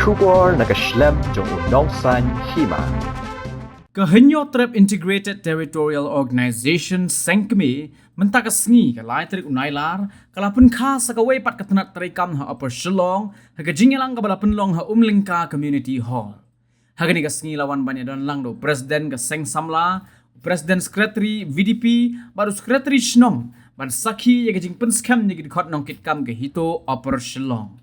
Shubor nakaslem jong unongsan hima. Kehenyo Trap Integrated Territorial Organization Sengkemi mentakasngi ke lai terik unailar kalapun kha sakawai pat katanat terikam ha Upper Shillong ha kajingelang kabalapun long ha Umlingka Community Hall. Hagani kasngi lawan banyak dan lang do Presiden ke Seng Samla, Presiden Sekretari VDP, baru Sekretari Shnom, ban sakhi ya kajing penskam ni kidikot nong kitkam ke hito Upper Shillong.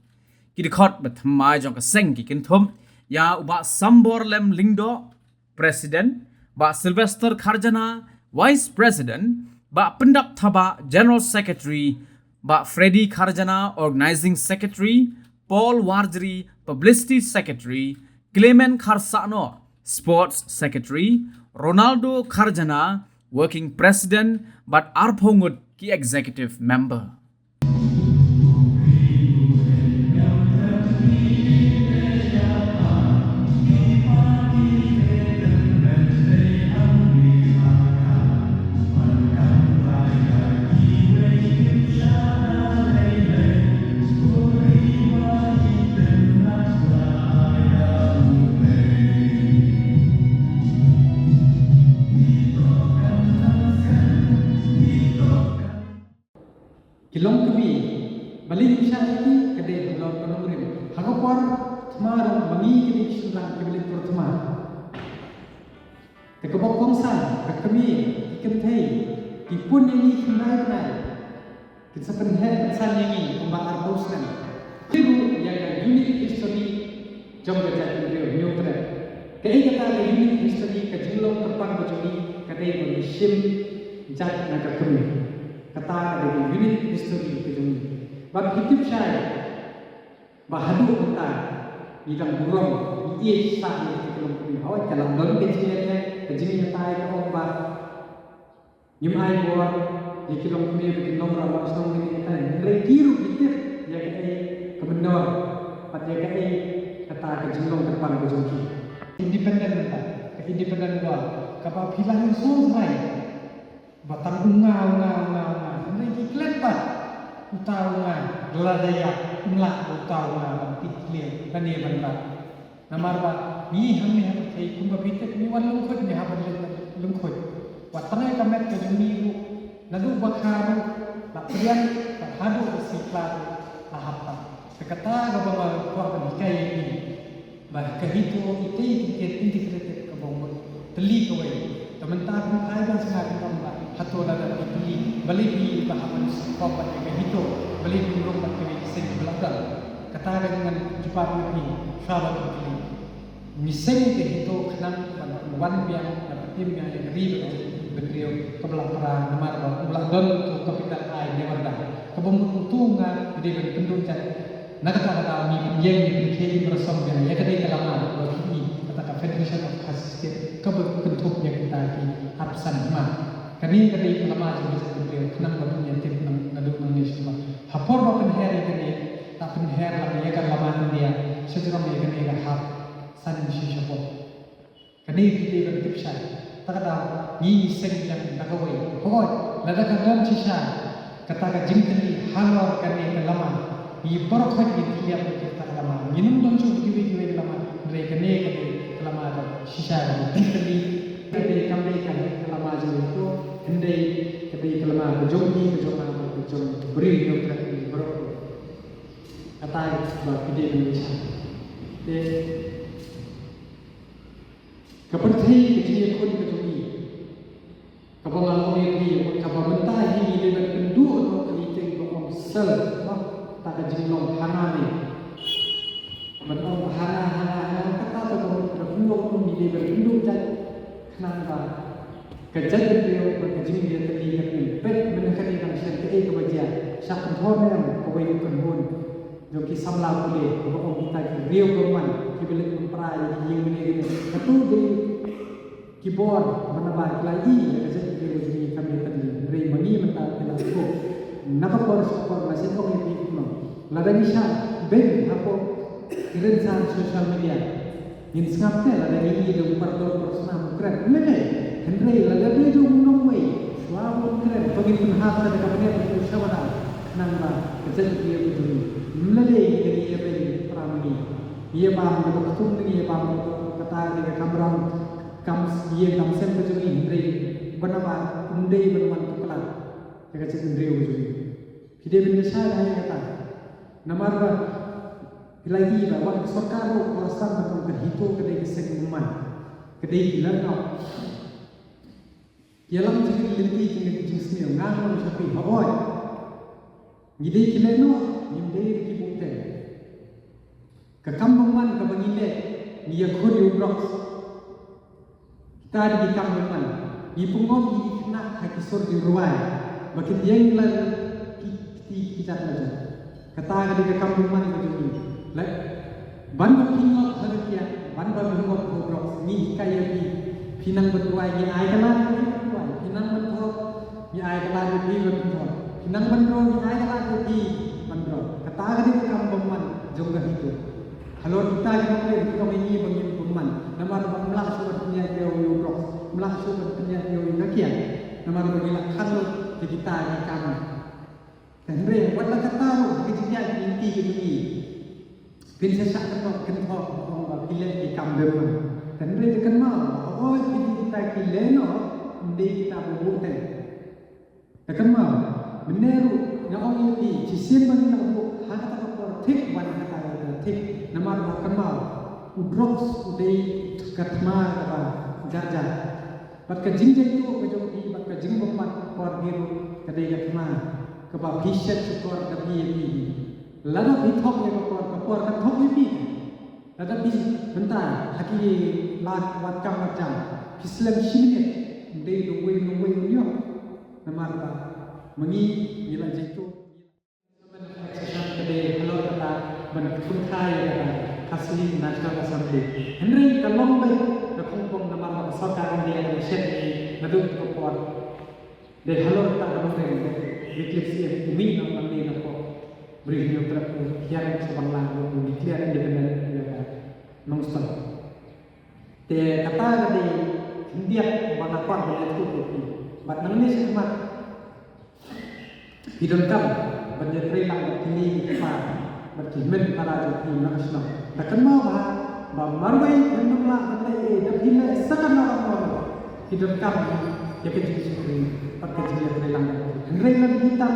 Kidikot bethamai jong ke Seng kikintum ya uba sambor lem lingdo Presiden, Ba Sylvester Kharjana, Vice President, Ba Pendap Thaba, General Secretary, Ba Freddy Kharjana, Organizing Secretary, Paul Warjri, Publicity Secretary, Clement Kharsano, Sports Secretary, Ronaldo Kharjana, Working President, Bat Arphongud, Key Executive Member. Kilong kami balik siya lagi kedai laut penurim. Hagapor tomorrow mami kini sudah kembali pertama. Tekabok kongsan kami ikentai dipun ini kenai. Kita penhen san ini pembakar pausan. Ibu yang unit history jom kerja beliau nyutra. Kedai kata ada unit history kejilong terpang bojoni kedai berishim jat naga kami. Kata dari unit history kejung bab hidup saya bahadu kata bidang burung iye sa ni kelong kami awak dalam don kejingnya tai ke omba nyimai buat di kelong kami bikin nomor awak song ni tai rekiru kita ya ke kebenar pada ke kata kejingong depan kejung independen ta independen gua kapal pilang sungai batang unga lagi kelebat utawa geladaya umlah utawa tiklir kani bandar namarwa ni hamni hapai kumba pitek ni wan lungkhut ni hapan lungkhut watrai kamet ke jumi lalu bakharu laprian hadu sikla lahapa sekata gabawa kwa banikai ni bah kahito ite integrated kabong teli kawai tementar kai dan sangat kamba hato dalam dipilih balik bahawan kopat yang itu balik burung pakai sen belakang kata dengan cepat ini sahabat dipilih miseng ke itu kenang wan yang dapat tim yang ribu beliau kebelah perang nomor belah don untuk kapital ai yang ada kebun tunga di penduduk nak kata ni yang dipilih bersama yang kedai kelama bagi kata Federation of Assistant kebentuk yang kita di absen mah kami kelama juga beliau kenang kebunya tim ngadu Indonesia hapor bapen hari kini tak pen hari lagi ya kan lama dia sejarah mereka ni kan hap san shishapo kini kita bertip saya tak ada ni sen yang nakawai hoi lada kan shisha kata ka jingteli halor kini kelama ni berkhot ni dia kita kelama minum dan cuci kiwi kelama mereka ni kelama shisha jingteli kita kami kan kelama itu hendai kebi kelama kejogi beri dokter bro kata bah ide Indonesia de kepercayaan kecil pun kejogi kabangan ini kabangan ini dengan penduk atau keliting bokong sel tak kejilong hanani benong hana kata tu penduk pun di penduk dan kenapa kejadian beliau berkejing dia terlihat ni pet menekan ikan sen ke kebajian syak contoh yang kawai penhun joki samla boleh kalau kita riau berman kibelit memperai yang ini itu di keyboard menabar lagi kejadian beliau jadi kami tadi dari mani mental kita itu napa por masih kau yang itu ladang isya ben apa kirimsan sosial media yang ngapnya ladang ini di perdo personal keren mana Henry laga dia juga menunggu, suamu keren. Bagi penhafal ada kabarnya itu siapa nak? Nangma, kerja dia betul. Melalui dari pramani, ia paham betul ketum ni ia paham kata dia kamram kam ia kam sem bejuni hindri bernama undai berman tuklan dia kata hindri bejuni kita biasa dah kata nama apa lagi bahawa sorkar kawasan betul kerhito kedai keseguman kedai hilang no ialah jadi lebih tinggi jenis ni ngang sapi haboy gede kileno nimde kibukte kekambangan kebangile dia khodi ubrok kita di kambangan di pungong di kena hakisur di ruai bagi dia ngilan kita aja kata di kambangan begini le ban pingok harusnya ban pingok ubrok ni kaya di pinang berduai ni ai kalah pinang berduai ni ai kalah di berduai pinang berduai ni ai kalah di berduai kata di kambangan jongga itu kalau kita kita ini bangin peman nama melah surat punya dia ubrok melah surat punya dia nakian nama bagi kalau kita ni kami dan dia buatlah kata kejadian inti ini prinsesa kenapa pilih di kamder dan dia kenal oh kita kileno dia kita berbuat dan kenal benar yang ini cisin bagi nak buat hak tak tik wan kata tik nama kenal udroks udai katma apa jarjar bat ke jingjeng tu ke jogi bat ke jing bombat por biru kedai katma ke ba bishat sukor dabi ini lada bithok ya por kan thok ini lada bis bentar haki lat wat kam macam islam sini dei lungwe ni nama apa mengi bila jitu kedai kalau kata bentuk kaya kata kasih nasional assembly Henry kalau baik kekongkong nama sorkar dia ada set nadu kepor de halo kata kamu refleksi umi nama ni nako beri ni untuk kian sebanglang untuk declare independent nongstop te kata dari India bana kuat banyak tu bat nangni semat hidung kam banyak terang ini apa berjimin para jati nasional takkan mau bah marwai penumlah betai dapila sekan orang hidung kam ya kecil sekali pakai dia terang Henry kita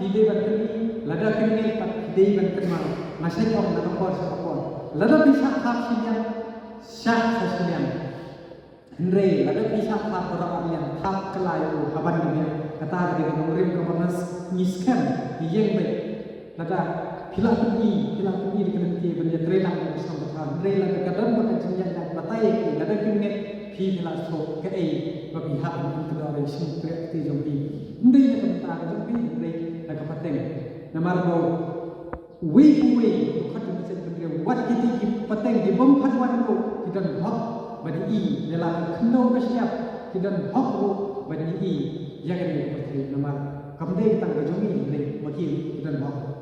hide berkini lada kini pat hide berkenal masih orang nak kor sapor lada bisa tak sinian syah sinian Henry lada bisa tak orang yang tak kelayu haban dunia kata dia mengirim ke panas miskan yang baik lada pila pergi di kenenti benda terang bersama Tuhan Henry lada kadang bukan jenjang dan batai lada kini pila so ke bagi hak untuk orang sini kreatif jombi Hindi na kumita ka jombi Henry nagkapateng na margo way bukat mo sa Henry wat kiti pateng di bom patwan ko kidan hak badi i dalam kendong kasyap kidan hak ko badi i yagan ni patri na mar kamde tang ka jombi Henry wakil kidan hak